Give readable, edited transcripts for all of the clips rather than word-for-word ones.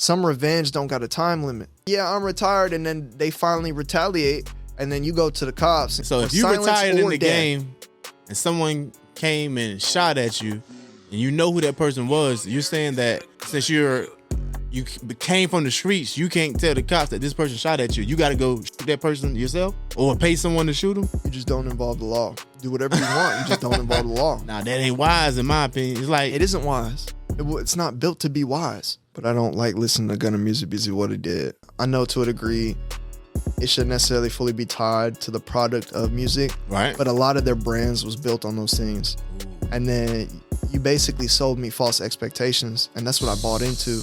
Some revenge don't got a time limit. Yeah, I'm retired, and then they finally retaliate, and then you go to the cops. So if you retired in the game and someone came and shot at you, and you know who that person was, you're saying that since you came from the streets, you can't tell the cops that this person shot at you. You got to go shoot that person yourself or pay someone to shoot him? You just don't involve the law. Do whatever you want. You just don't involve the law. Nah, that ain't wise in my opinion. It's like... It isn't wise. It's not built to be wise. But I don't like listening to Gunna music because of what he did. I know to a degree it shouldn't necessarily fully be tied to the product of music. Right. But a lot of their brands was built on those things. And then you basically sold me false expectations. And that's what I bought into.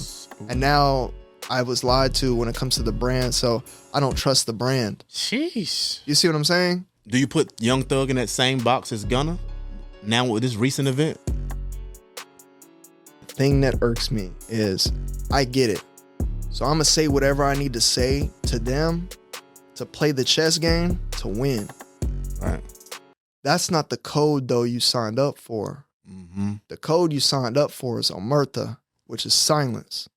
And now I was lied to when it comes to the brand. So I don't trust the brand. Sheesh. You see what I'm saying? Do you put Young Thug in that same box as Gunna? Now with this recent event? The thing that irks me is I get it. So I'm going to say whatever I need to say to them to play the chess game to win. Right. That's not the code, though, you signed up for. Mm-hmm. The code you signed up for is omerta, which is silence.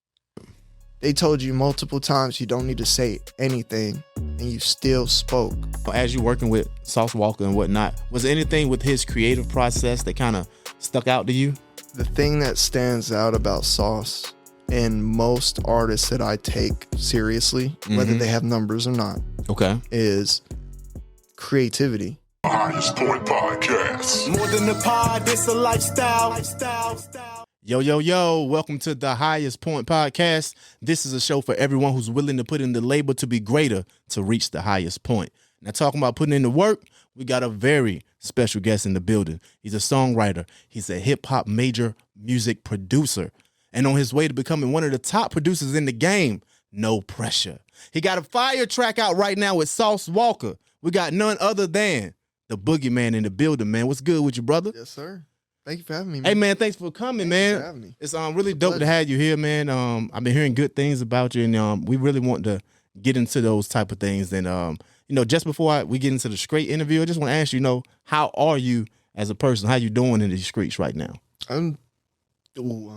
They told you multiple times you don't need to say anything, and you still spoke. As you're working with Sauce Walka and whatnot, was there anything with his creative process that kind of stuck out to you? The thing that stands out about Sauce and most artists that I take seriously, whether they have numbers or not, is creativity. Highest Point Podcast. More than a pod, it's a lifestyle. Yo, welcome to the Highest Point Podcast. This is a show for everyone who's willing to put in the labor to be greater to reach the highest point. Now, talking about putting in the work, we got a very special guest in the building. He's a songwriter. He's a hip-hop major music producer. And on his way to becoming one of the top producers in the game, no pressure. He got a fire track out right now with Sauce Walka. We got none other than the Boogie Man in the building, man. What's good with you, brother? Yes, sir. Thank you for having me, man. Hey, man, thanks for coming, man. Thanks for having me. It's really dope to have you here, man. I've been hearing good things about you, and we really want to get into those type of things. And, just before we get into the straight interview, I just want to ask you, how are you as a person? How you doing in these streets right now? I'm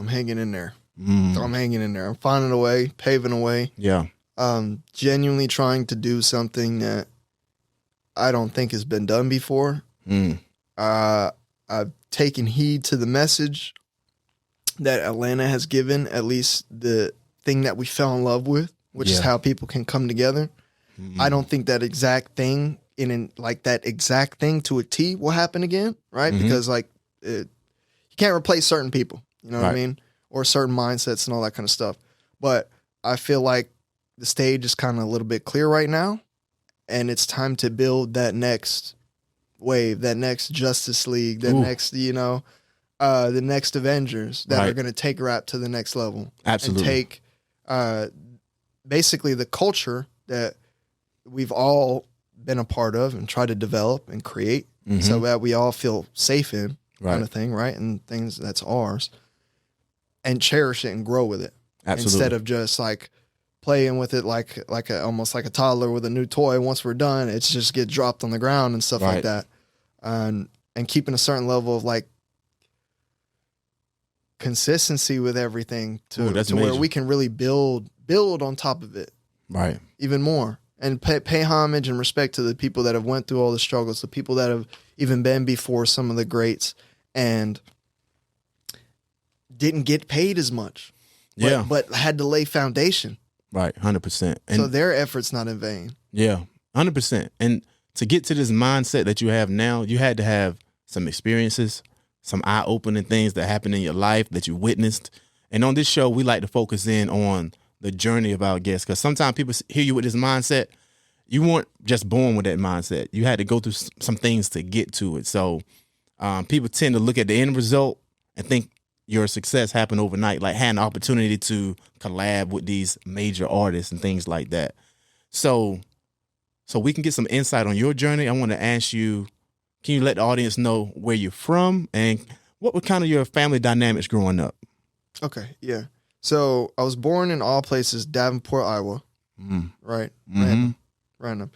hanging in there. I'm hanging in there. I'm finding a way, paving a way. Yeah. Genuinely trying to do something that I don't think has been done before. I've taken heed to the message that Atlanta has given, at least the thing that we fell in love with, which is how people can come together. I don't think that exact thing that exact thing to a T will happen again, right? Because you can't replace certain people, you know what I mean? Or certain mindsets and all that kind of stuff. But I feel like the stage is kind of a little bit clear right now, and it's time to build that next wave, that next Justice League, that next, the next Avengers that are going to take rap to the next level. Absolutely. And take basically the culture that we've all been a part of and try to develop and create so that we all feel safe in kind of thing, right? And things that's ours. And cherish it and grow with it. Absolutely. Instead of just playing with it almost like a toddler with a new toy. Once we're done, it's just get dropped on the ground and stuff like that. And keeping a certain level of consistency with everything to where we can really build on top of it. Right. Even more. And pay homage and respect to the people that have went through all the struggles, the people that have even been before some of the greats and didn't get paid as much. But had to lay foundation. Right, 100%. So their effort's not in vain. Yeah, 100%. And to get to this mindset that you have now, you had to have some experiences, some eye-opening things that happened in your life that you witnessed. And on this show, we like to focus in on the journey of our guests, because sometimes people hear you with this mindset. You weren't just born with that mindset. You had to go through some things to get to it. So people tend to look at the end result and think your success happened overnight, like had an opportunity to collab with these major artists and things like that. So we can get some insight on your journey. I want to ask you, can you let the audience know where you're from and what were kind of your family dynamics growing up? Okay, yeah. So I was born in all places, Davenport, Iowa, right? Random.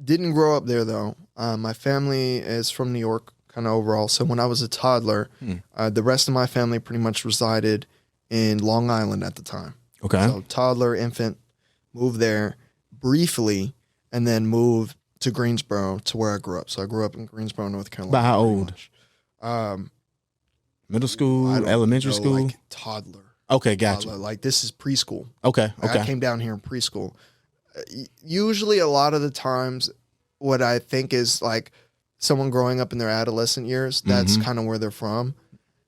Didn't grow up there though. My family is from New York, kind of overall. So when I was a toddler, the rest of my family pretty much resided in Long Island at the time. Okay. So toddler, infant, moved there briefly, and then moved to Greensboro to where I grew up. So I grew up in Greensboro, North Carolina. About how pretty old? much. Middle I school, don't elementary know, school? like toddler. Okay, gotcha. Toddler. Like this is preschool. Okay, Like, okay. I came down here in preschool. Usually, a lot of the times, what I think is like someone growing up in their adolescent years. That's kind of where they're from.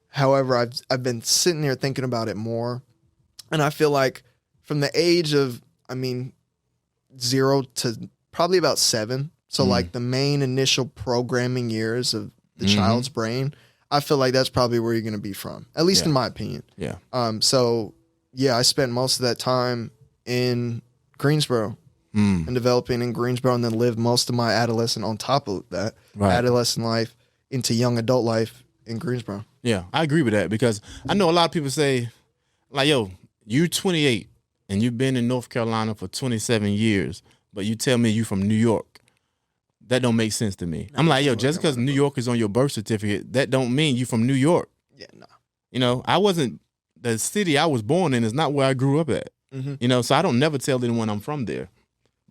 However, I've been sitting here thinking about it more, and I feel like from the age of, 0 to probably about 7. So like the main initial programming years of the child's brain, I feel like that's probably where you're going to be from, at least in my opinion. Yeah. So yeah, I spent most of that time in Greensboro and developing in Greensboro, and then lived most of my adolescent on top of that adolescent life into young adult life in Greensboro. Yeah, I agree with that because I know a lot of people say, like, yo, you 28 and you've been in North Carolina for 27 years, but you tell me you from New York. That don't make sense to me. I'm like, yo, just because New York is on your birth certificate, that don't mean you from New York. Yeah, no. You know, the city I was born in is not where I grew up at. You know, so I don't never tell anyone I'm from there.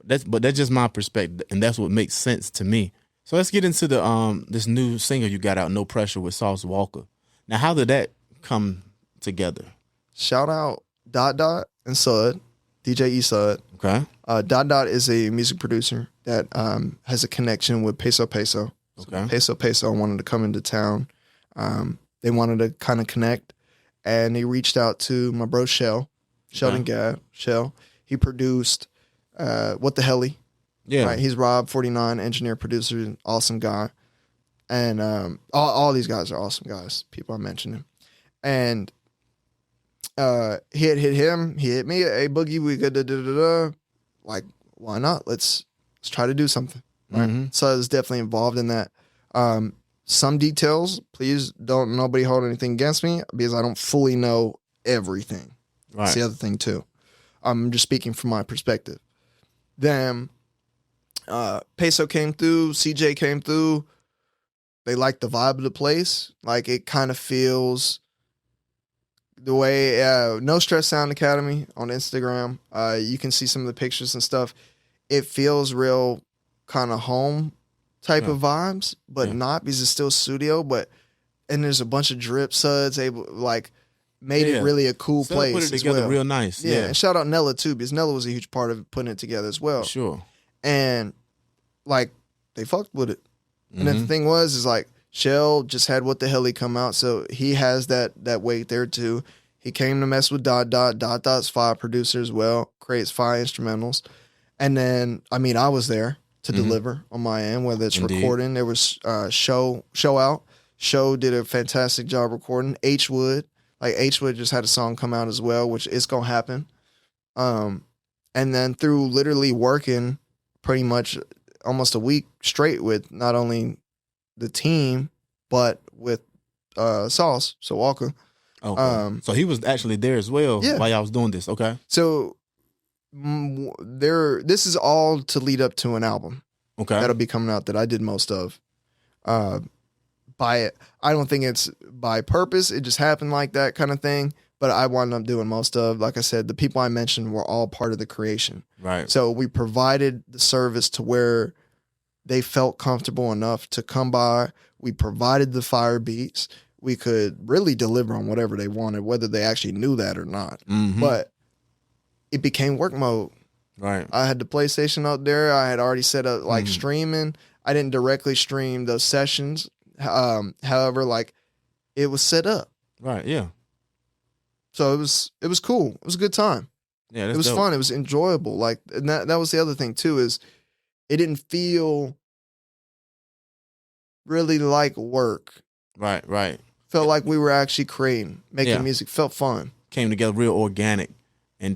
But that's just my perspective, and that's what makes sense to me. So let's get into the this new single you got out, No Pressure, with Sauce Walka. Now, how did that come together? Shout out Dot and Sud, DJ E Sud. Okay. Dot is a music producer that has a connection with Peso. So Okay. Peso wanted to come into town. They wanted to kind of connect, and he reached out to my bro Sheldon Gad. Shell. He produced What the Helly. Yeah. Right? He's Rob 49, engineer, producer, awesome guy. And all these guys are awesome guys, people I mentioned him. And he had hit him, he hit me, hey Boogie, we good, like, why not? Let's try to do something. Right? So I was definitely involved in that. Some details, please don't nobody hold anything against me because I don't fully know everything. Right. That's the other thing too. I'm just speaking from my perspective. Then Peso came through, CJ came through. They liked the vibe of the place. Like it kind of feels the way No Stress Sound Academy on Instagram. You can see some of the pictures and stuff. It feels real kind of home type of vibes, but not because it's still studio. And there's a bunch of drip suds made it really a cool So place. put it as together well. real nice. Yeah, Yeah. and shout out Nella too, because Nella was a huge part of putting it together as well. Sure. And like they fucked with it. And then the thing is like Shell just had What the Hell he come out, so he has that weight there too. He came to mess with Dot's fire producer as well, creates fire instrumentals. And then I was there to deliver on my end, whether it's recording. There was show out. Show did a fantastic job recording. H Wood just had a song come out as well, which is gonna happen. And then through literally working pretty much almost a week straight with not only the team but with Sauce Walka. Okay. So he was actually there as well while y'all was doing this. Okay. So this is all to lead up to an album. Okay. That'll be coming out that I did most of. I don't think it's by purpose. It just happened like that kind of thing. But I wound up doing most of. Like I said, the people I mentioned were all part of the creation. Right. So we provided the service to where they felt comfortable enough to come by. We provided the fire beats. We could really deliver on whatever they wanted, whether they actually knew that or not. But it became work mode. Right. I had the PlayStation out there. I had already set up streaming. I didn't directly stream those sessions. However, it was set up. Right. Yeah. So it was cool. It was a good time. Yeah. That's It was dope. fun. It was enjoyable. And that was the other thing too, is it didn't feel really like work. Right. Right. Felt like we were actually creating, making music. Felt fun. Came together real organic, and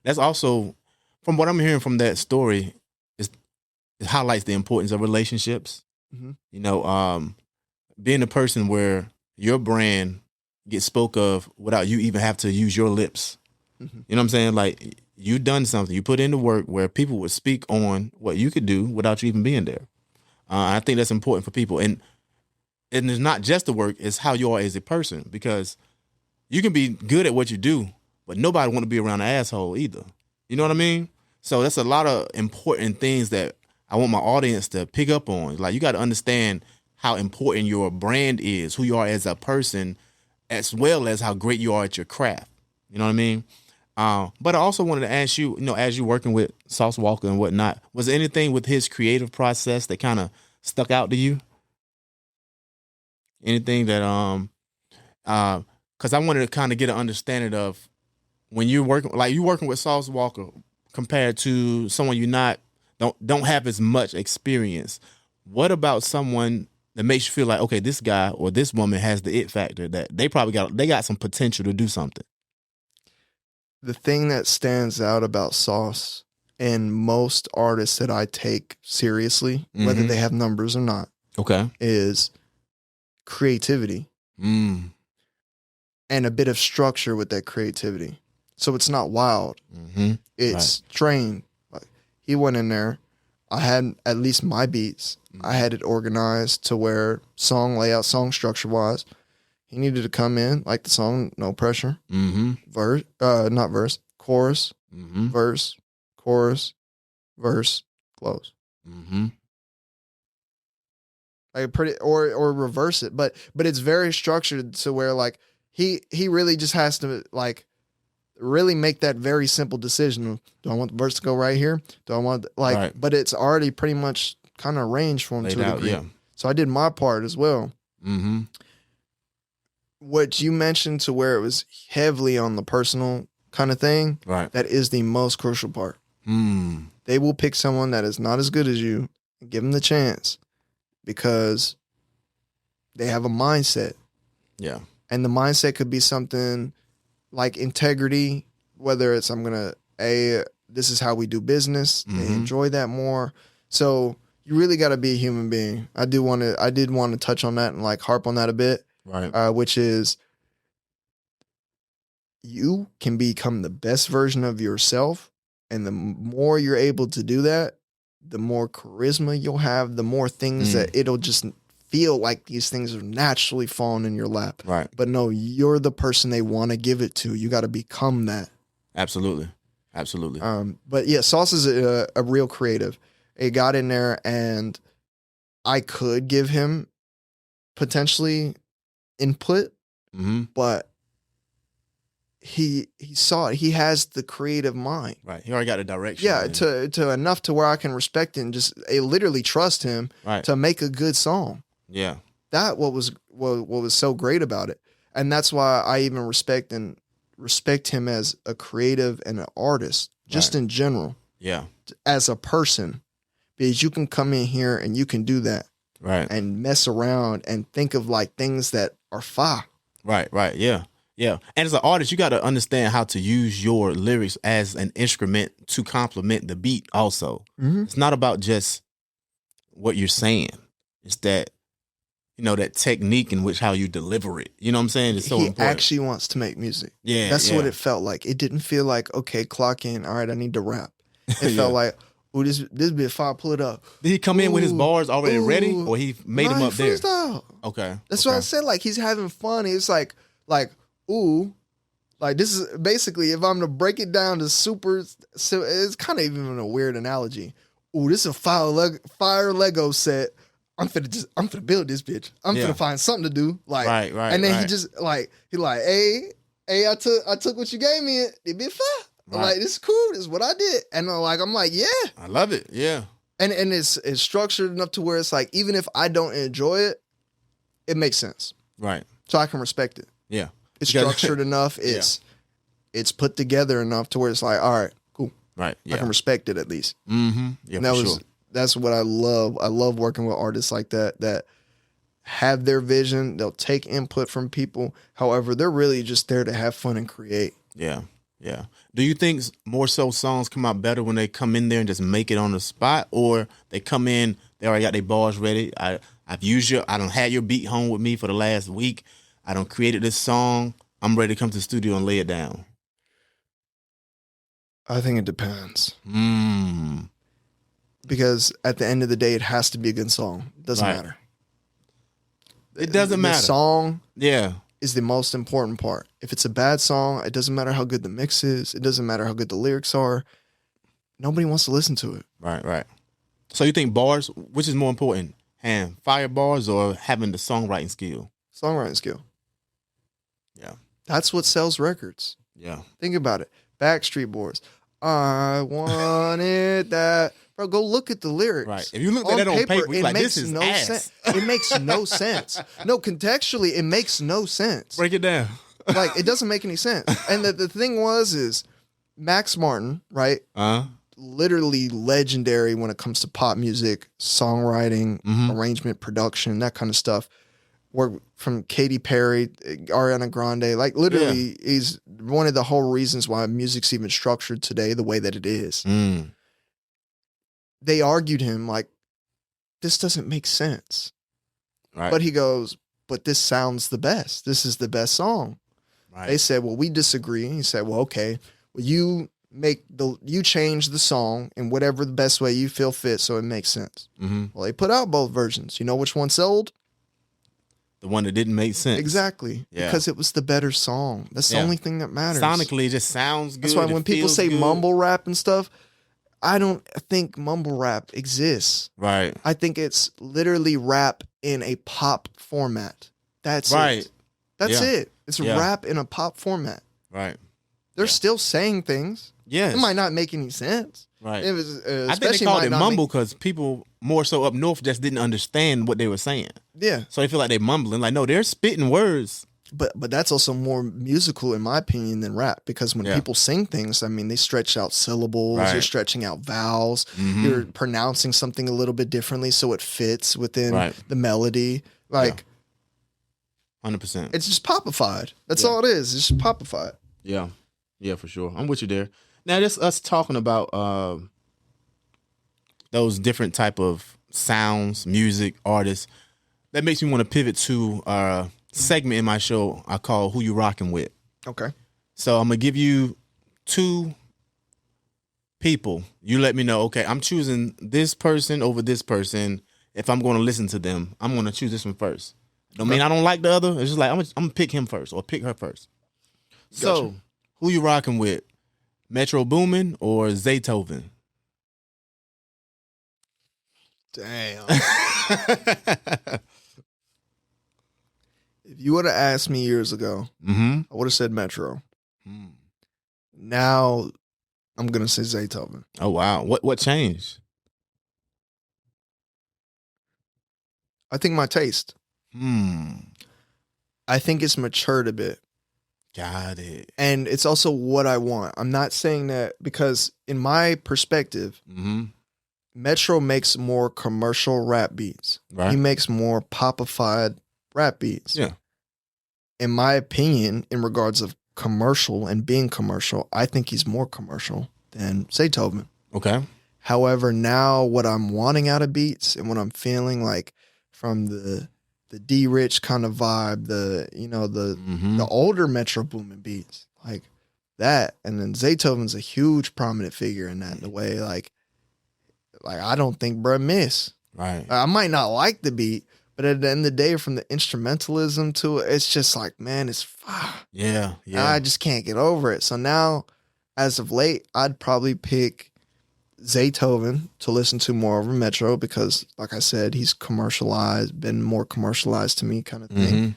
that's also, from what I'm hearing from that story, it highlights the importance of relationships. You know, being a person where your brand gets spoke of without you even have to use your lips. You know what I'm saying? Like, you done something, you put in the work where people would speak on what you could do without you even being there. I think that's important for people, and it's not just the work; it's how you are as a person, because you can be good at what you do, but nobody want to be around an asshole either. You know what I mean? So that's a lot of important things that I want my audience to pick up on. Like, you got to understand how important your brand is, who you are as a person, as well as how great you are at your craft. You know what I mean? But I also wanted to ask you, as you're working with Sauce Walka and whatnot, was there anything with his creative process that kind of stuck out to you? Anything that, because I wanted to kind of get an understanding of when you're working with Sauce Walka compared to someone don't have as much experience. What about someone that makes you feel like, okay, this guy or this woman has the it factor that they got some potential to do something? The thing that stands out about Sauce and most artists that I take seriously, whether they have numbers or not, is creativity and a bit of structure with that creativity. So it's not wild. It's trained. Like, he went in there. I had at least my beats. I had it organized to where song layout, song structure wise, he needed to come in like the song, no pressure. Verse, not verse, chorus, verse, chorus, verse, close. Like pretty, or reverse it, but it's very structured to where like he really just has to like really make that very simple decision. Do I want the verse to go right here? Do I want but it's already pretty much kind of arranged for him to a degree. Yeah. So I did my part as well. What you mentioned to where it was heavily on the personal kind of thing, that is the most crucial part. They will pick someone that is not as good as you and give them the chance because they have a mindset. Yeah. And the mindset could be something like integrity, whether it's this is how we do business. They enjoy that more. So you really got to be a human being. I did want to touch on that and like harp on that a bit. Which is you can become the best version of yourself. And the more you're able to do that, the more charisma you'll have, the more things that it'll just feel like these things are naturally falling in your lap. But no, you're the person they want to give it to. You got to become that. Absolutely. But yeah, Sauce is a real creative. It got in there and I could give him potentially input, but he saw it. He has the creative mind. He already got a direction. Yeah, to enough to where I can respect it and just literally trust him to make a good song. Yeah, that what was so great about it, and that's why I even respect him as a creative and an artist, just in general. Yeah, as a person, because you can come in here and you can do that. And mess around and think of like things that are fire. Yeah. And as an artist, you got to understand how to use your lyrics as an instrument to complement the beat also. It's not about just what you're saying. It's that, that technique in which how you deliver it. You know what I'm saying? It's so important. He actually wants to make music. Yeah. That's what it felt like. It didn't feel like, okay, clock in. All right, I need to rap. It felt like, ooh, this bit fire, pull it up. Did he come in with his bars already ready, or he made them up there? Okay. That's what I said. Like, he's having fun. It's like, ooh, like this is basically, if I'm to break it down to super, so it's kind of even a weird analogy. Ooh, this is a fire Lego set. I'm finna build this bitch. I'm finna find something to do. Like, and then he just hey, I took what you gave me. It be fire. Like, this is cool. This is what I did. And I'm like, yeah. I love it. Yeah. And it's structured enough to where it's like, even if I don't enjoy it, it makes sense. So I can respect it. Yeah. It's structured enough. It's put together enough to where it's like, all right, cool. Yeah. I can respect it at least. Yeah, and that's what I love. I love working with artists like that have their vision. They'll take input from people. However, they're really just there to have fun and create. Yeah. Yeah. Do you think more so songs come out better when they come in there and just make it on the spot, or they come in, they already got their bars ready? I done had your beat home with me for the last week. I done created this song. I'm ready to come to the studio and lay it down. I think it depends. Because at the end of the day, it has to be a good song. It doesn't matter. It doesn't matter. The song is the most important part. If it's a bad song, it doesn't matter how good the mix is. It doesn't matter how good the lyrics are. Nobody wants to listen to it. Right. So you think bars, which is more important, fire bars or having the songwriting skill? Songwriting skill. Yeah. That's what sells records. Yeah. Think about it. Backstreet Boys. I wanted that. Bro, go look at the lyrics. Right. If you look at that on paper, you're like, this is no ass. sense. It makes no sense. No, contextually, it makes no sense. Break it down. Like, it doesn't make any sense. And the thing is Max Martin, right? Literally legendary when it comes to pop music, songwriting, arrangement, production, that kind of stuff. Work from Katy Perry, Ariana Grande, like literally is one of the whole reasons why music's even structured today the way that it is. They argued him like, this doesn't make sense. Right. But he goes, but this sounds the best. This is the best song. Right. They said, well, we disagree. And he said, well, okay, well, you change the song in whatever the best way you feel fit so it makes sense. Well, they put out both versions. You know which one sold? The one that didn't make sense. Exactly. Yeah. Because it was the better song. That's the only thing that matters. Sonically, it just sounds good. That's why when people say good. mumble rap and stuff, I don't think mumble rap exists. Right. I think it's literally rap in a pop format. That's right. it. That's it. It's rap in a pop format. Right. They're still saying things. Yes. It might not make any sense. Right. It was, I think they called it mumble because people more so up north just didn't understand what they were saying. Yeah. So they feel like they're mumbling. Like, no, they're spitting words. But that's also more musical, in my opinion, than rap. Because when people sing things, I mean, they stretch out syllables. Right. You're stretching out vowels. You're pronouncing something a little bit differently so it fits within the melody. Like, 100%. It's just popified. That's all it is. It's just popified. Yeah. Yeah, for sure. I'm with you there. Now, just us talking about those different type of sounds, music, artists, that makes me want to pivot to a segment in my show I call Who You Rockin' With. Okay. So I'm going to give you 2 people. You let me know, okay, I'm choosing this person over this person. If I'm going to listen to them, I'm going to choose this one first. Don't mean I don't like the other. It's just like, I'm going to pick him first or pick her first. So, who you rocking with? Metro Boomin or Zaytoven? Damn. If you would have asked me years ago, I would have said Metro. Now, I'm going to say Zaytoven. Oh, wow. What changed? I think my taste. I think it's matured a bit. Got it. And it's also what I want. I'm not saying that because in my perspective, Metro makes more commercial rap beats. Right. He makes more popified rap beats. Yeah. In my opinion, in regards of commercial and being commercial, I think he's more commercial than Zaytoven. Okay. However, now what I'm wanting out of beats and what I'm feeling like from the D-Rich kind of vibe, the older Metro Boomin beats, like that. And then Zaytoven's a huge prominent figure in that, in the way like I don't think bruh miss. Right. I might not like the beat, but at the end of the day, from the instrumentalism to it, it's just like, man, it's yeah. I just can't get over it. So now, as of late, I'd probably pick Zaytoven to listen to more over Metro because, like I said, he's commercialized, been more commercialized to me kind of thing.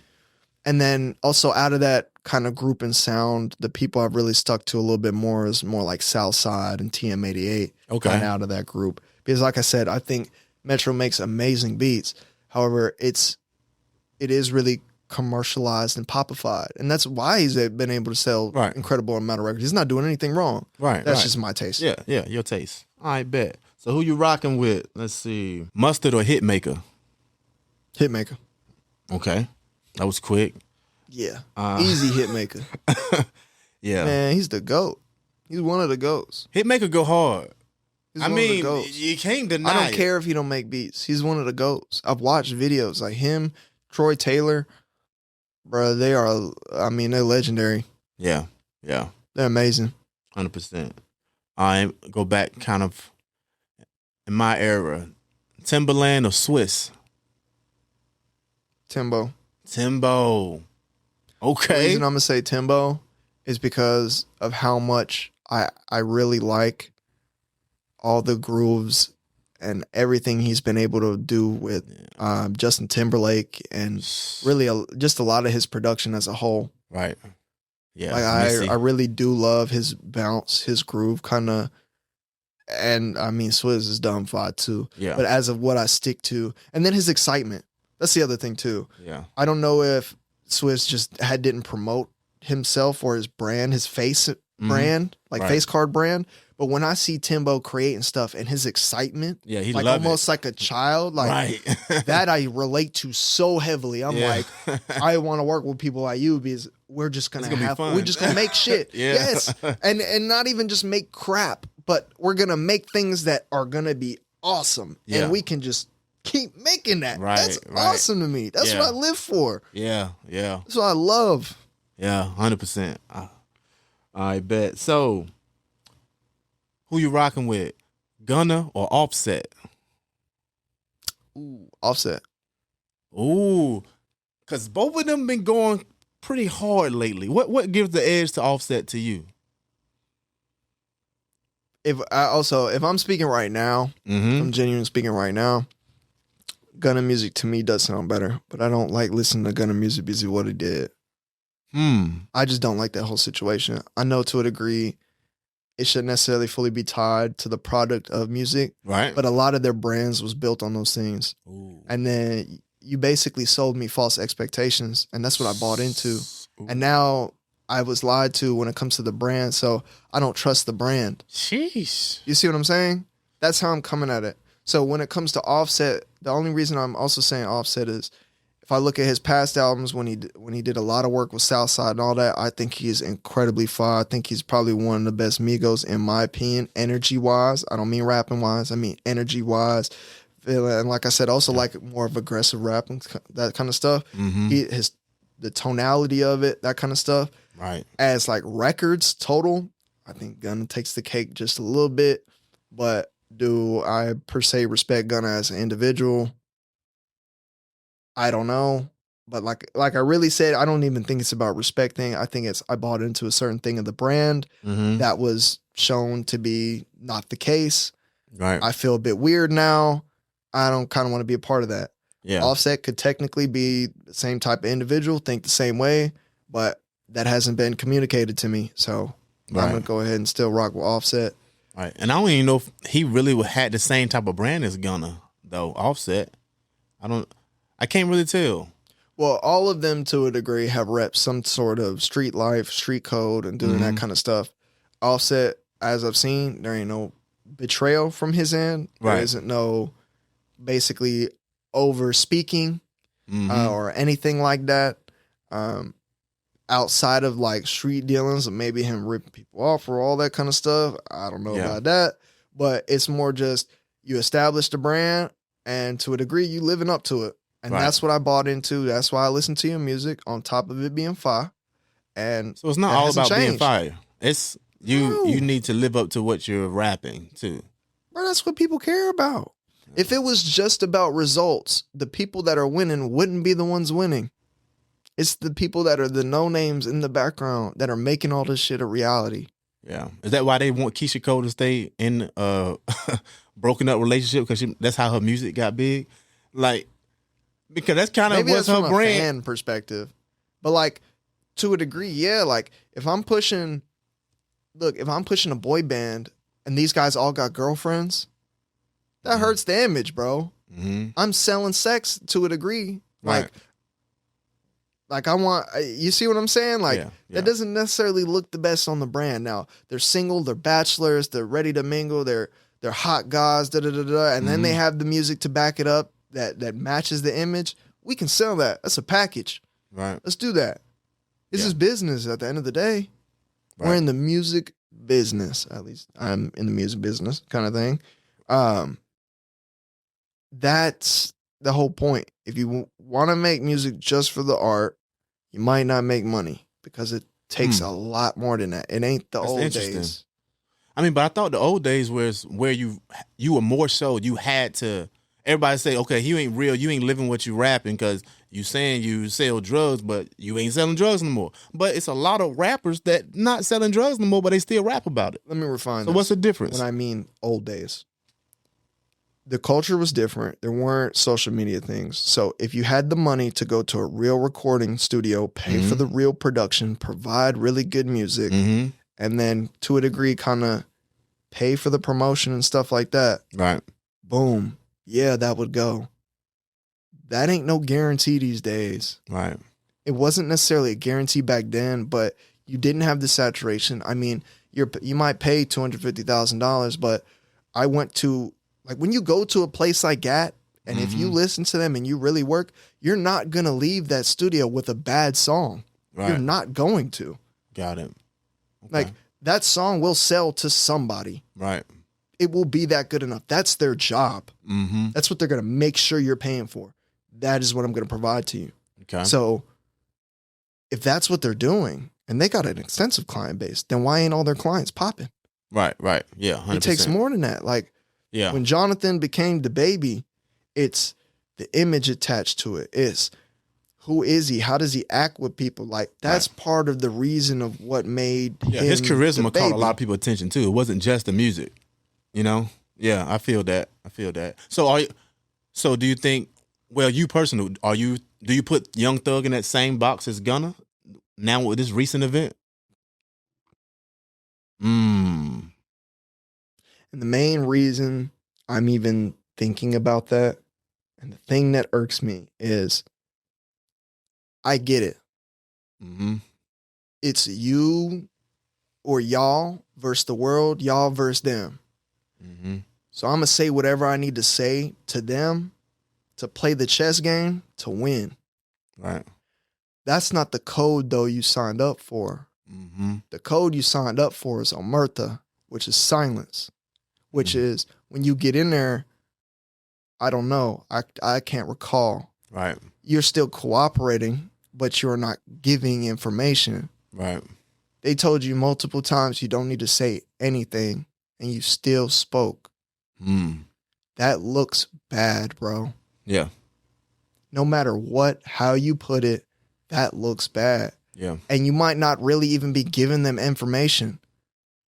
And then also out of that kind of group and sound, the people I've really stuck to a little bit more is more like Southside and TM88. Okay. Kind of out of that group. Because like I said, I think Metro makes amazing beats. However, it is really commercialized and popified. And that's why he's been able to sell incredible amount of records. He's not doing anything wrong. Right. That's just my taste. Yeah, your taste. I bet. So who you rocking with? Let's see. Mustard or Hitmaker? Hitmaker. Okay. That was quick. Yeah. Easy Hitmaker. Yeah. Man, he's the GOAT. He's one of the GOATs. Hitmaker go hard. He's I one mean, of the GOATs. you can't deny I don't care if he don't make beats. He's one of the GOATs. I've watched videos like him, Troy Taylor. Bro, they're legendary. Yeah. Yeah. They're amazing. 100%. I go back kind of in my era. Timberland or Swiss? Timbo. The Okay. reason I'm gonna say Timbo is because of how much I really like all the grooves and everything he's been able to do with Justin Timberlake and really just a lot of his production as a whole. Right. Yeah. Like I really do love his bounce, his groove kind of. And I mean, Swizz is dumb fire too. Yeah. But as of what I stick to, and then his excitement. That's the other thing too. Yeah. I don't know if Swizz just didn't promote himself or his brand, his face brand, like Right. face card brand. But when I see Timbo creating stuff and his excitement, Yeah, he like love almost it. like a child, like Right. that I relate to so heavily. I'm Yeah. like, I want to work with people like you because we're just gonna It's gonna be fun. we're just gonna make shit. Yeah. Yes. And not even just make crap, but we're gonna make things that are gonna be awesome. Yeah. And we can just keep making that. Right, That's right. awesome to me. That's Yeah. what I live for. Yeah. Yeah. That's what I love. Yeah. 100%. I bet. So, who you rocking with? Gunna or Offset? Ooh, Offset. Ooh, because both of them been going pretty hard lately. What gives the edge to Offset to you? If I'm speaking right now, Mm-hmm. I'm genuinely speaking right now, Gunna music to me does sound better, but I don't like listening to Gunna music because of what he did. I just don't like that whole situation. I know to a degree it shouldn't necessarily fully be tied to the product of music, Right. but a lot of their brands was built on those things. Ooh. And then you basically sold me false expectations, and that's what I bought into. And now I was lied to when it comes to the brand, so I don't trust the brand. Sheesh. You see what I'm saying? That's how I'm coming at it. So when it comes to Offset, the only reason I'm also saying Offset is if I look at his past albums when he did a lot of work with Southside and all that, I think he is incredibly far. I think he's probably one of the best Migos in my opinion, energy wise. I don't mean rapping wise. I mean energy wise. And like I said, also like more of aggressive rapping, that kind of stuff. Mm-hmm. The tonality of it, that kind of stuff. Right. As like records total, I think Gunna takes the cake just a little bit. But do I per se respect Gunna as an individual? I don't know. But like I really said, I don't even think it's about respecting. I think I bought into a certain thing of the brand Mm-hmm. that was shown to be not the case. Right. I feel a bit weird now. I don't kind of want to be a part of that. Yeah. Offset could technically be the same type of individual, think the same way, but that hasn't been communicated to me. So I'm Right. going to go ahead and still rock with Offset. Right. And I don't even know if he really had the same type of brand as Gunna, though. Offset. I can't really tell. Well, all of them to a degree have repped some sort of street life, street code, and doing that kind of stuff. Offset, as I've seen, there ain't no betrayal from his end. Right. There isn't no basically over speaking or anything like that. Outside of like street dealings and maybe him ripping people off or all that kind of stuff. I don't know about that. But it's more just you establish the brand and to a degree you living up to it. And Right. that's what I bought into. That's why I listen to your music on top of it being fire. And So it's not that all hasn't about being changed. fire. It's No. you need to live up to what you're rapping too. Bro, that's what people care about. If it was just about results, the people that are winning wouldn't be the ones winning. It's the people that are the no names in the background that are making all this shit a reality. Yeah. Is that why they want Keisha Cole to stay in a broken up relationship? Because that's how her music got big? Like, because that's kind of Maybe what's that's her from a brand. fan perspective. But like to a degree, yeah. Like if I'm pushing a boy band and these guys all got girlfriends, that hurts the image, bro. Mm-hmm. I'm selling sex to a degree. Right. Like I want, you see what I'm saying? Like Yeah. that doesn't necessarily look the best on the brand. Now they're single, they're bachelors, they're ready to mingle, they're hot guys, and then they have the music to back it up that matches the image. We can sell that. That's a package. Right. Let's do that. This Yeah. is business at the end of the day. We're Right. in the music business. At least I'm in the music business kind of thing. That's the whole point. If you want to make music just for the art, you might not make money because it takes a lot more than that. It ain't the That's old interesting. days. I mean, but I thought the old days was where you were more so you had to everybody say, okay, you ain't real, you ain't living what you rapping because you saying you sell drugs, but you ain't selling drugs no more. But it's a lot of rappers that not selling drugs no more, but they still rap about it. Let me refine So this. what's the difference? When I mean old days, the culture was different. There weren't social media things. So if you had the money to go to a real recording studio, pay for the real production, provide really good music, and then to a degree kind of pay for the promotion and stuff like that, Right. boom, yeah, that would go. That ain't no guarantee these days. Right. It wasn't necessarily a guarantee back then, but you didn't have the saturation. I mean, you might pay $250,000, but I went to, like, when you go to a place like that, and if you listen to them and you really work, you're not going to leave that studio with a bad song. Right. You're not going to. Got it. Okay. Like, that song will sell to somebody. Right. It will be that good enough. That's their job. That's what they're going to make sure you're paying for. That is what I'm going to provide to you. Okay. So if that's what they're doing and they got an extensive client base, then why ain't all their clients popping? Right. Yeah. 100%. It takes more than that. Like, Yeah. when Jonathan became the baby, it's the image attached to it. It's who is he? How does he act with people? Like, that's part of the reason of what made Yeah, him his charisma the caught a baby. lot of people's attention too. It wasn't just the music, you know. Yeah, I feel that. So do you think? Well, you personally, do you put Young Thug in that same box as Gunna now with this recent event? And the main reason I'm even thinking about that, and the thing that irks me is, I get it. It's you or y'all versus the world, y'all versus them. So I'm going to say whatever I need to say to them to play the chess game to win. Right. That's not the code, though, you signed up for. The code you signed up for is omerta, which is silence, which is when you get in there, I don't know, I can't recall. Right. You're still cooperating, but you're not giving information. Right. They told you multiple times you don't need to say anything, and you still spoke. That looks bad, bro. Yeah. No matter how you put it, that looks bad. Yeah. And you might not really even be giving them information,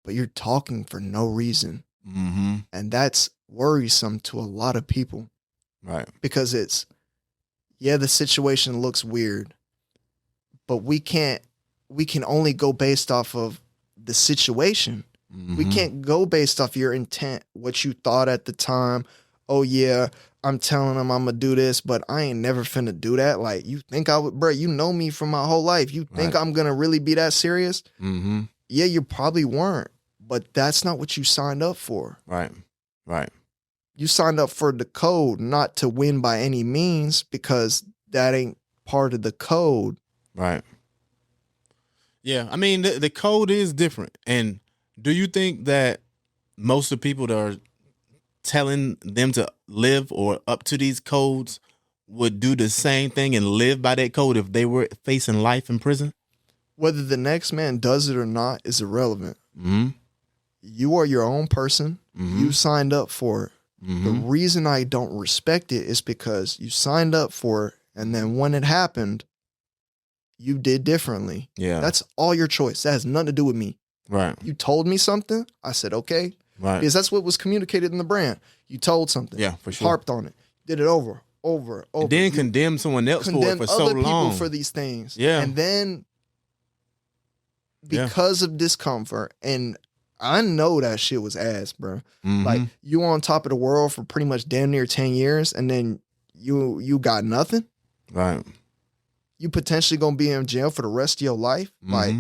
but you're talking for no reason. And that's worrisome to a lot of people. Right. Because the situation looks weird, but we can only go based off of the situation. We can't go based off your intent, what you thought at the time. Oh yeah, I'm telling them I'm gonna do this, but I ain't never finna do that. Like, you think I would, bro? You know me from my whole life. You think I'm gonna really be that serious? Yeah, you probably weren't, but that's not what you signed up for. Right. You signed up for the code, not to win by any means, because that ain't part of the code. Right. Yeah, I mean the code is different. And do you think that most of the people that are telling them to live or up to these codes would do the same thing and live by that code if they were facing life in prison? Whether the next man does it or not is irrelevant. You are your own person. You signed up for it. The reason I don't respect it is because you signed up for it, and then when it happened, you did differently. Yeah. That's all your choice. That has nothing to do with me. Right. You told me something. I said, okay. Right. Because that's what was communicated in the brand. You told something. Yeah, for sure. Harped on it. Did it over. And then condemn someone else for it condemn for so other long. people for these things. Yeah. And then because of discomfort, and I know that shit was ass, bro. Like, you on top of the world for pretty much damn near 10 years, and then you got nothing. Right. You potentially gonna be in jail for the rest of your life. Like,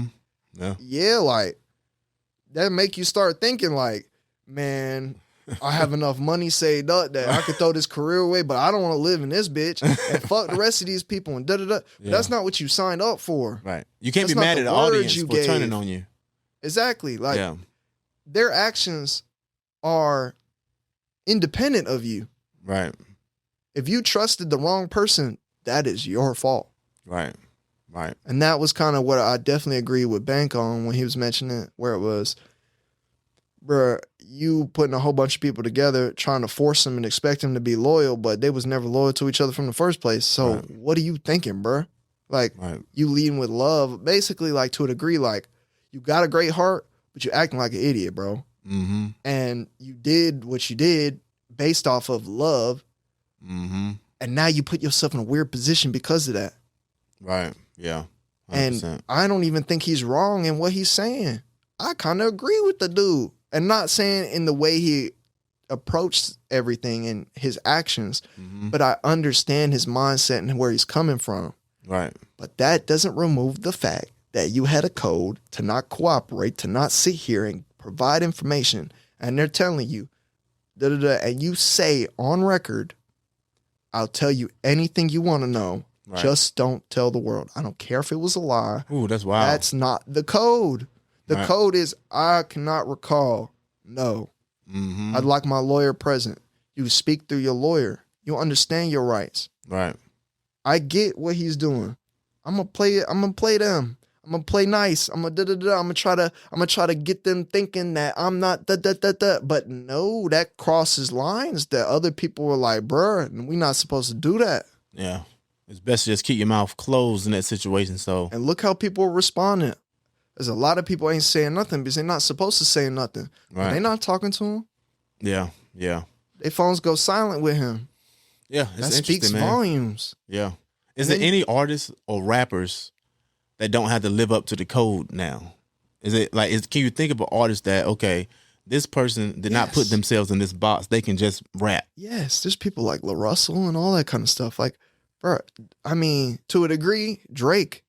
like, that make you start thinking like, man, I have enough money saved up that I could throw this career away, but I don't want to live in this bitch and fuck the rest of these people and da-da-da. But that's not what you signed up for. Right. You can't That's be not mad the at the words audience you for gave. turning on you. Exactly. Like, their actions are independent of you. Right. If you trusted the wrong person, that is your fault. Right. And that was kind of what I definitely agree with Bank on when he was mentioning it, where it was, bruh, you putting a whole bunch of people together trying to force them and expect them to be loyal, but they was never loyal to each other from the first place. So what are you thinking, bruh? Like, you leading with love, basically, like, to a degree, like, you got a great heart, but you acting like an idiot, bro. Mm-hmm. And you did what you did based off of love. Mm-hmm. And now you put yourself in a weird position because of that. Right. Yeah. 100%. And I don't even think he's wrong in what he's saying. I kind of agree with the dude. And not saying in the way he approached everything and his actions, but I understand his mindset and where he's coming from. Right. But that doesn't remove the fact that you had a code to not cooperate, to not sit here and provide information. And they're telling you, and you say on record, I'll tell you anything you want to know. Right. Just don't tell the world. I don't care if it was a lie. Ooh, that's wild. That's not the code. The code is, I cannot recall. No. I'd like my lawyer present. You speak through your lawyer. You understand your rights. Right. I get what he's doing. I'm gonna play it. I'm gonna play them. I'm gonna play nice. I'm gonna I'm gonna try to get them thinking that I'm not But no, that crosses lines that other people were like, bruh, we're not supposed to do that. Yeah. It's best to just keep your mouth closed in that situation. So, and look how people are responding. There's a lot of people ain't saying nothing because they're not supposed to say nothing. Right. They're not talking to him. Yeah. Yeah. Their phones go silent with him. Yeah. That speaks volumes. Yeah. Is there any artists or rappers that don't have to live up to the code now? Is it like, can you think of an artist that, okay, this person did not put themselves in this box, they can just rap? Yes. There's people like La Russell and all that kind of stuff. Like, bro, I mean, to a degree, Drake.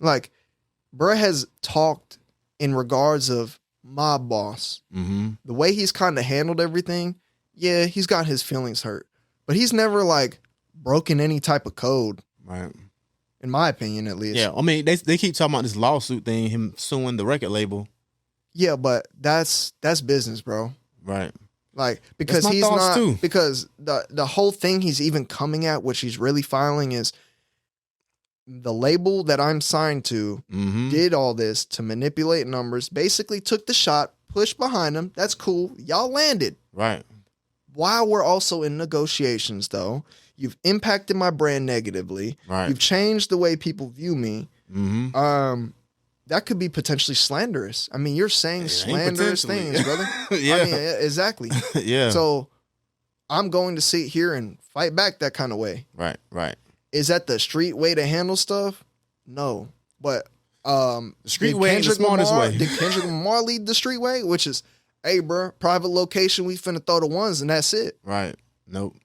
Like, bro has talked in regards of Mob Boss. The way he's kind of handled everything, yeah, he's got his feelings hurt. But he's never, like, broken any type of code. Right. In my opinion, at least. Yeah, I mean, they keep talking about this lawsuit thing, him suing the record label. Yeah, but that's business, bro. Right. Like, because he's not, because the whole thing he's even coming at, which he's really filing, is the label that I'm signed to did all this to manipulate numbers, basically took the shot, pushed behind him. That's cool. Y'all landed. Right. While we're also in negotiations, though, you've impacted my brand negatively. Right. You've changed the way people view me. That could be potentially slanderous. I mean, you're saying slanderous things, brother. Yeah. I mean, exactly. Yeah. So I'm going to sit here and fight back that kind of way. Right, right. Is that the street way to handle stuff? No. But the street way ain't the smartest way. Did Kendrick Lamar lead the street way? Which is, hey, bro, private location, we finna throw the ones and that's it. Right. Nope.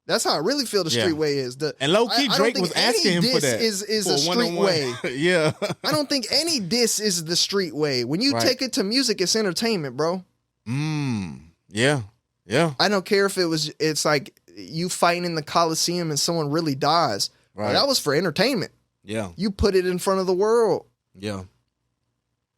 That's how I really feel the street way is. And low-key, Drake was asking him for that. Is a street way. Yeah. I don't think any diss is the street way. When you take it to music, it's entertainment, bro. Yeah. Yeah. I don't care if it's like you fighting in the Coliseum and someone really dies. Right. That was for entertainment. Yeah. You put it in front of the world. Yeah.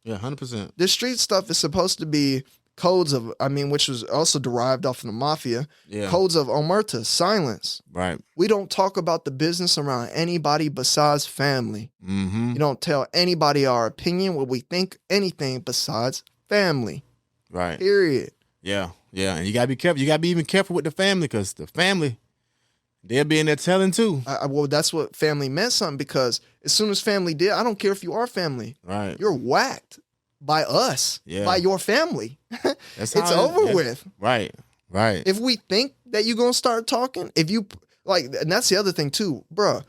Yeah, 100%. The street stuff is supposed to be codes of, which was also derived off of the mafia. Yeah. Codes of omerta, silence. Right. We don't talk about the business around anybody besides family. You don't tell anybody our opinion, what we think, anything besides family. Right. Period. Yeah. Yeah. And you gotta be careful. You gotta be even careful with the family, because the family, they'll be in there telling too. Well, that's what family meant something, because as soon as family did, I don't care if you are family. Right. You're whacked by us, by your family. It's over with. Right. Right. If we think that you're going to start talking, if you, like, and that's the other thing too, bruh.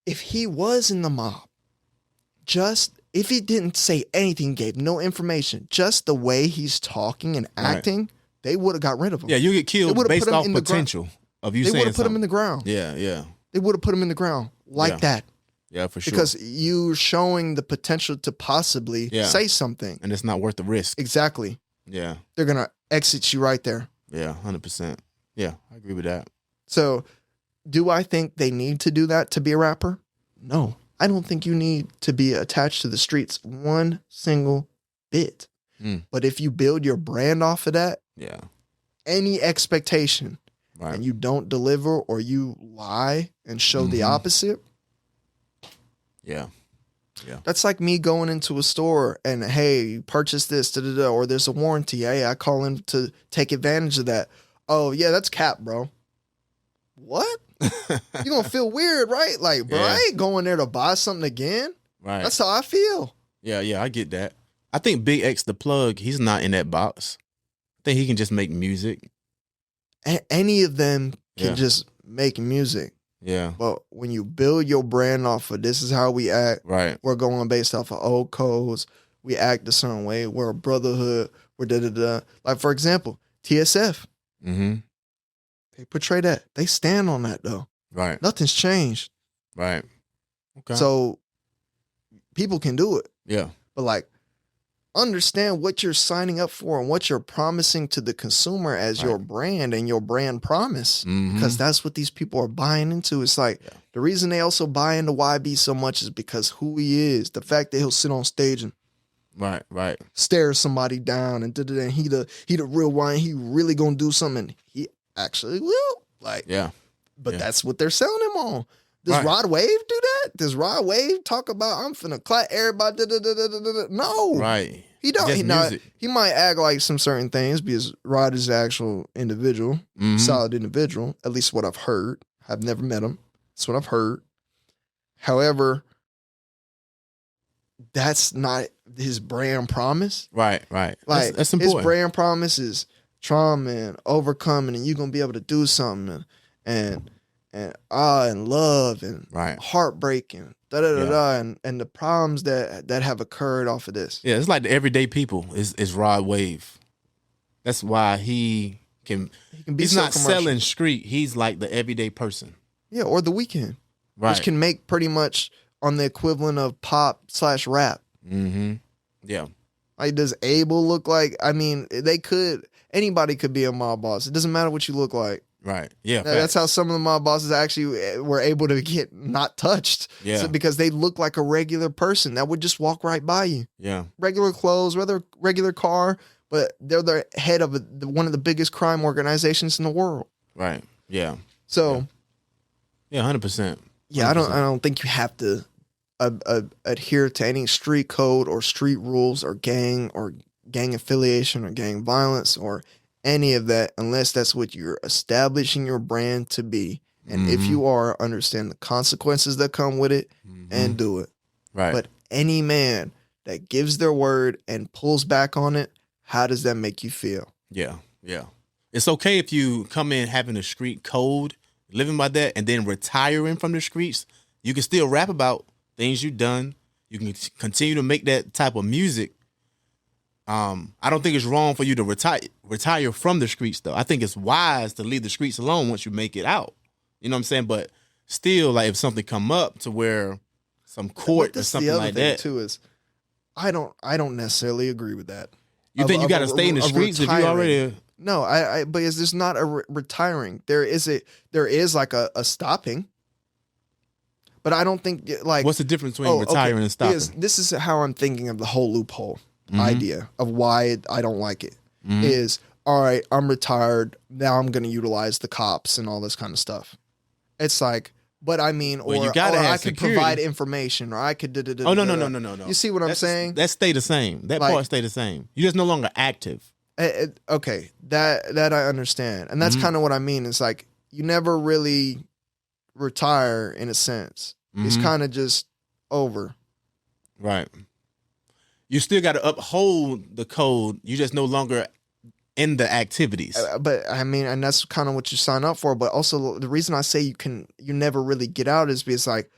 If he was in the mob, if he didn't say anything, gave no information, just the way he's talking and acting, they would have got rid of him. Yeah, you get killed based off potential of you saying something. They would have put him in the ground. Yeah, yeah. They would have put him in the ground like that. Yeah, for sure. Because you're showing the potential to possibly say something. And it's not worth the risk. Exactly. Yeah. They're going to exit you right there. Yeah, 100%. Yeah, I agree with that. So, do I think they need to do that to be a rapper? No. I don't think you need to be attached to the streets one single bit. But if you build your brand off of that, any expectation, and you don't deliver or you lie and show the opposite, Yeah. That's like me going into a store and, hey, you purchase this, or there's a warranty. Hey, I call in to take advantage of that. Oh, yeah, that's cap, bro. What? You're going to feel weird, right? Like, bro, I ain't going there to buy something again. Right. That's how I feel. Yeah, I get that. I think Big X the Plug, he's not in that box. I think he can just make music. Any of them can just make music. Yeah. But when you build your brand off of this is how we act, right? We're going based off of old codes. We act a certain way. We're a brotherhood. We're da-da-da. Like, for example, TSF. Mm-hmm. They portray that. They stand on that, though. Right. Nothing's changed. Right. Okay. So people can do it. Yeah. But, like, understand what you're signing up for and what you're promising to the consumer as your brand and your brand promise. Because that's what these people are buying into. It's like the reason they also buy into YB so much is because who he is. The fact that he'll sit on stage and right stare somebody down and and he the real one. He really gonna do something. And he actually will. Like, but that's what they're selling him on. Does Rod Wave do that? Does Rod Wave talk about I'm finna clap everybody? No, right. He don't. He might act like some certain things because Rod is an actual individual, solid individual. At least what I've heard. I've never met him. That's what I've heard. However, that's not his brand promise. Right. Like that's important. His brand promise is trauma and overcoming, and you're gonna be able to do something and love and heartbreak and and the problems that have occurred off of this. Yeah, it's like the everyday people is Rod Wave. That's why he can be he's so not commercial. Selling street. He's like the everyday person. Yeah, or The Weeknd. Right. Which can make pretty much on the equivalent of pop/rap. Mm-hmm. Yeah. Like, does Abel look like, I mean, anybody could be a mob boss. It doesn't matter what you look like. Right. Yeah. That's how some of the mob bosses actually were able to get not touched. Yeah. So, because they look like a regular person that would just walk right by you. Yeah. Regular clothes, regular car, but they're the head of one of the biggest crime organizations in the world. Right. Yeah. So. Yeah. 100%. Yeah. I don't think you have to adhere to any street code or street rules or gang affiliation or gang violence or any of that unless that's what you're establishing your brand to be. And if you are, understand the consequences that come with it and do it. Right. But any man that gives their word and pulls back on it, how does that make you feel? Yeah. Yeah. It's okay if you come in having a street code, living by that, and then retiring from the streets. You can still rap about things you've done. You can continue to make that type of music. I don't think it's wrong for you to retire from the streets, though. I think it's wise to leave the streets alone once you make it out. You know what I'm saying? But still, like, if something come up to where some court or something like that, too, is I don't necessarily agree with that. You think you got to stay in the streets if you already? No, but is this not a retiring? There is like a stopping. But I don't think, like... What's the difference between retiring and stopping? This is how I'm thinking of the whole loophole idea of why I don't like it. Is, all right, I'm retired. Now I'm going to utilize the cops and all this kind of stuff. It's like, but I mean, or I could provide information, or I could... Oh, no. You see what I'm saying? That stay the same. That part stay the same. You're just no longer active. Okay, that I understand. And that's kind of what I mean. It's like, you never really... retire in a sense. It's kind of just over. Right. You still got to uphold the code. You just no longer in the activities. But I mean, and that's kind of what you sign up for. But also the reason I say you never really get out is because, like,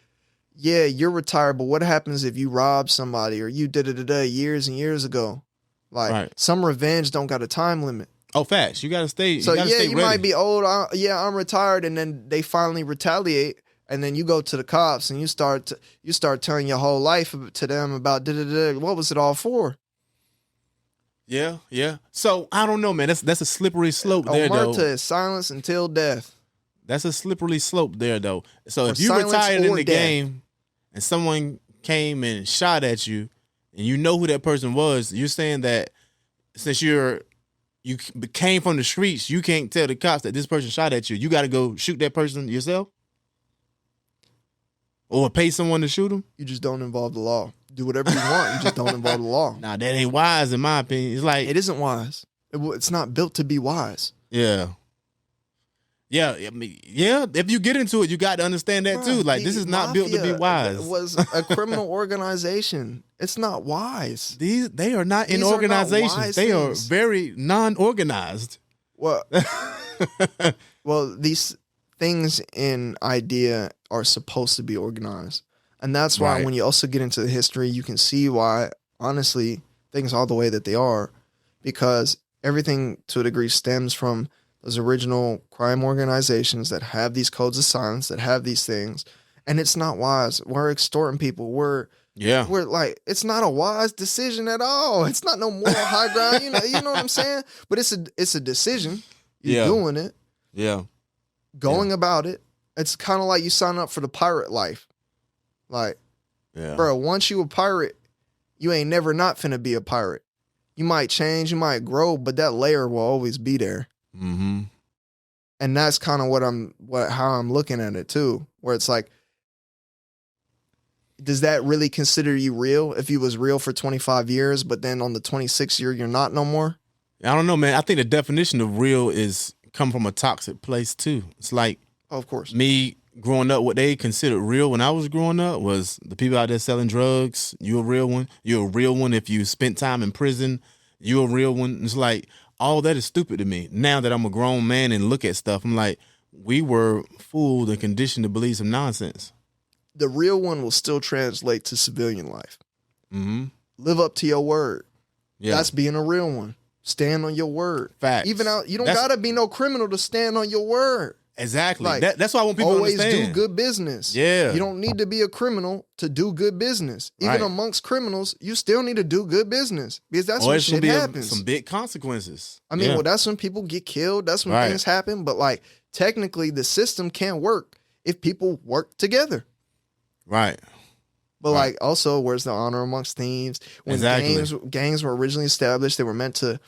yeah, you're retired, but what happens if you rob somebody or you did it years and years ago? Like, some revenge don't got a time limit. Oh, facts. You got to stay. So stay you ready. might be old. I'm retired, and then they finally retaliate, and then you go to the cops and you start telling your whole life to them about what was it all for? Yeah. So I don't know, man. That's a slippery slope there, though. Omerta is silence until death. That's a slippery slope there, though. So if you retired in the game and someone came and shot at you, and you know who that person was, you're saying that since you came from the streets, you can't tell the cops that this person shot at you. You got to go shoot that person yourself? Or pay someone to shoot them? You just don't involve the law. Do whatever you want. You just don't involve the law. Nah, that ain't wise in my opinion. It's like It isn't wise. It's not built to be wise. Yeah. Yeah, I mean, yeah. If you get into it, you got to understand that too. Like, this is not built to be wise. It was a criminal organization. It's not wise. They are not in These are not organizations. wise They things. are very non-organized. Well, these things in idea are supposed to be organized. And that's why Right. when you also get into the history, you can see why, honestly, things are the way that they are. Because everything, to a degree, stems from those original crime organizations that have these codes of silence, that have these things. And it's not wise. We're extorting people. We're like, it's not a wise decision at all. It's not no moral high ground. You know what I'm saying? But it's a decision. You're doing it. Yeah. Going about it. It's kind of like you sign up for the pirate life. Like, bro, once you a pirate, you ain't never not finna be a pirate. You might change, you might grow, but that layer will always be there. Mm-hmm. And that's kind of how I'm looking at it too, where it's like, does that really consider you real if you was real for 25 years, but then on the 26th year, you're not no more? I don't know, man. I think the definition of real is come from a toxic place too. It's like, of course, me growing up, what they considered real when I was growing up was the people out there selling drugs. You a real one. You're a real one if you spent time in prison. You a real one. It's like, all that is stupid to me. Now that I'm a grown man and look at stuff, I'm like, we were fooled and conditioned to believe some nonsense. The real one will still translate to civilian life. Mm-hmm. Live up to your word. Yeah. That's being a real one. Stand on your word. Facts. You don't gotta be no criminal to stand on your word. Exactly. Like, That's why I want people to always understand. do good business. Yeah. You don't need to be a criminal to do good business. Even Right. amongst criminals, you still need to do good business because that's Or when it's gonna shit be happens. some big consequences. I mean, Yeah. well, that's when people get killed. That's when Right. things happen. But like, technically, the system can't work if people work together. Right. But Right. like, also, where's the honor amongst thieves? When Exactly. gangs were originally established, they were meant to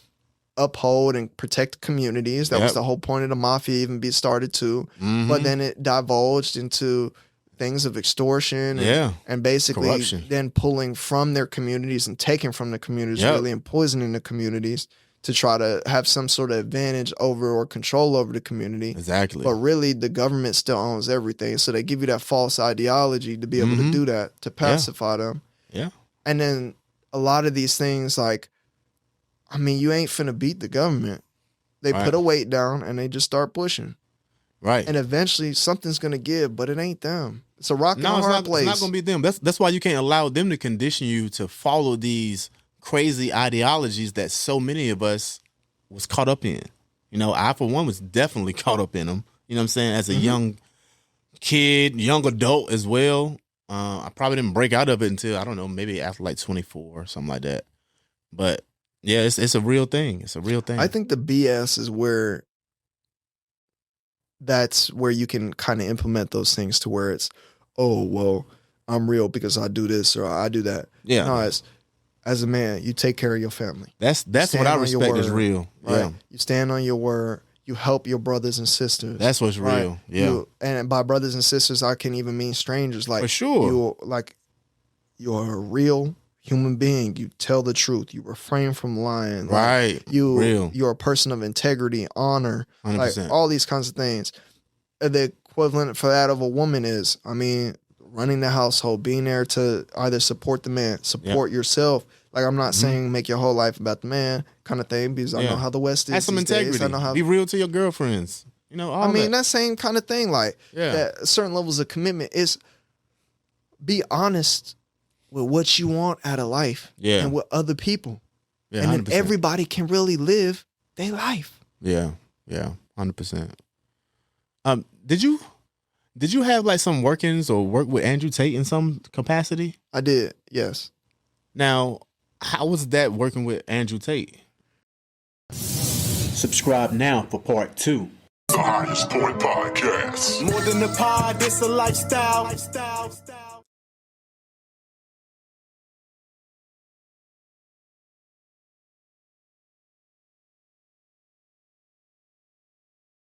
uphold and protect communities. That was Yep. the whole point of the mafia even be started too. Mhm. But then it divulged into things of extortion and basically Corruption. then pulling from their communities and taking from the communities Yep. really and poisoning the communities to try to have some sort of advantage over or control over the community. Exactly. But really the government still owns everything. So they give you that false ideology to be able to do that, to pacify them. Yeah. And then a lot of these things, like, I mean, you ain't finna beat the government. They Right. put a weight down and they just start pushing. Right. And eventually something's gonna give, but it ain't them. It's a rock and a No, hard place. it's not going to be them. That's why you can't allow them to condition you to follow these crazy ideologies that so many of us was caught up in. You know, I, for one, was definitely caught up in them. You know what I'm saying? As a young kid, young adult as well. I probably didn't break out of it until, I don't know, maybe after like 24 or something like that. But yeah, it's a real thing. It's a real thing. I think the BS is where that's where you can kind of implement those things to where it's, oh, well, I'm real because I do this or I do that. Yeah. No, it's, as a man, you take care of your family. That's Stand what I on your respect is word, real. Right? Yeah. You stand on your word. You help your brothers and sisters. That's what's right? real. Yeah. And by brothers and sisters, I can even mean strangers. Like, For sure. You're a real human being. You tell the truth. You refrain from lying. Right. Real. You're a person of integrity, honor, 100%. like all these kinds of things. And the equivalent for that of a woman is, I mean, running the household, being there to either support the man, support yourself. Like, I'm not saying make your whole life about the man kind of thing, because I know how the West is. Have some these days. integrity. I know how. Be real to your girlfriends. You know, all that same kind of thing. Like, that certain levels of commitment is be honest with what you want out of life and with other people. Yeah, and then 100%. everybody can really live their life. Yeah, 100%. Did you have like some workings or work with Andrew Tate in some capacity? I did, yes. Now, how was that working with Andrew Tate? Subscribe now for part 2. The Highest Point Podcast. More than a pod, it's a lifestyle.